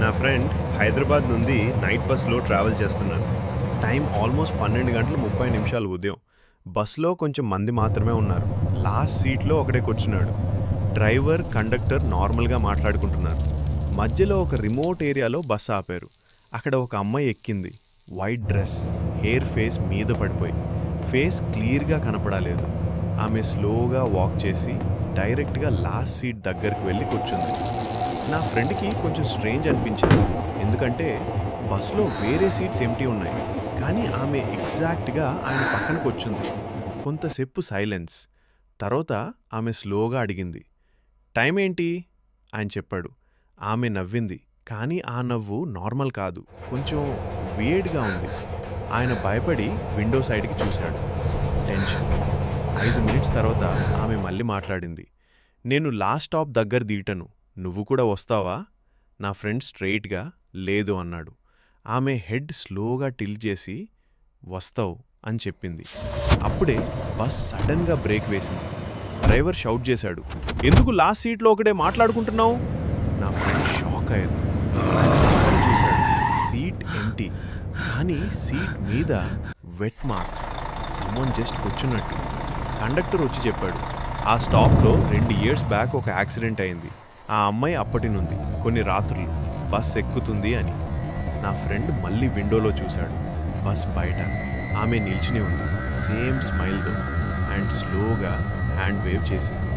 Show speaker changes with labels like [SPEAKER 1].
[SPEAKER 1] నా ఫ్రెండ్ హైదరాబాద్ నుండి నైట్ బస్‌లో ట్రావెల్ చేస్తున్నారు. టైం ఆల్మోస్ట్ 12:30 ఉదయం. బస్‌లో కొంచెం మంది మాత్రమే ఉన్నారు. లాస్ట్ సీట్‌లో ఒకడే కూర్చున్నాడు. డ్రైవర్, కండక్టర్ నార్మల్‌గా మాట్లాడుకుంటున్నారు. మధ్యలో ఒక రిమోట్ ఏరియాలో బస్ ఆపారు. అక్కడ ఒక అమ్మాయి ఎక్కింది. వైట్ డ్రెస్, హెయిర్ ఫేస్ మీద పడిపోయి. ఫేస్ క్లియర్‌గా కనపడలేదు. ఆమె స్లోగా వాక్ చేసి డైరెక్ట్‌గా లాస్ట్ సీట్ దగ్గరికి వెళ్ళి కూర్చుంది. నా ఫ్రెండ్‌కి కొంచెం స్ట్రేంజ్ అనిపించింది. ఎందుకంటే బస్‌లో వేరే సీట్స్ ఎంప్టీ ఉన్నాయి. కానీ ఆమె ఎగ్జాక్ట్‌గా ఆయన పక్కనకొచ్చింది. కొంతసేపు సైలెన్స్. తర్వాత ఆమె స్లోగా అడిగింది, "టైం ఏంటి?" ఆయన చెప్పాడు. ఆమె నవ్వింది. కానీ ఆ నవ్వు నార్మల్ కాదు. కొంచెం వియర్డ్‌గా ఉంది. ఆయన భయపడి విండో సైడ్‌కి చూశాడు. టెన్షన్. 5 మినిట్స్ తర్వాత ఆమె మళ్ళీ మాట్లాడింది. "నేను లాస్ట్ స్టాప్ దగ్గర దిగటను. నువ్వు కూడా వస్తావా?" నా ఫ్రెండ్ స్ట్రెయిట్‌గా లేదు అన్నాడు. ఆమె హెడ్ స్లోగా టిల్ట్ చేసి వస్తావు అని చెప్పింది. అప్పుడే బస్ సడన్‌గా బ్రేక్ వేసింది. డ్రైవర్ షౌట్ చేశాడు, "ఎందుకు లాస్ట్ సీట్లో ఒకడే మాట్లాడుకుంటున్నావు?" నా ఫ్రెండ్ షాక్ అయ్యాడు. ఆయన పక్కన చూశాడు. Seat empty. కానీ సీట్ మీద వెట్ మార్క్స్. సమ్వన్ జస్ట్ కూర్చున్నట్టు. కండక్టర్ వచ్చి చెప్పాడు, "ఆ స్టాప్లో 2 ఇయర్స్ బ్యాక్ ఒక యాక్సిడెంట్ అయింది. ఆ అమ్మాయి అప్పటి నుండి కొన్ని రాత్రులు బస్ ఎక్కుతుంది అని." నా ఫ్రెండ్ మళ్ళీ విండోలో చూశాడు. బస్ బయట ఆమె నిల్చుని ఉంది. సేమ్ స్మైల్తో అండ్ స్లోగా హ్యాండ్ వేవ్ చేసింది.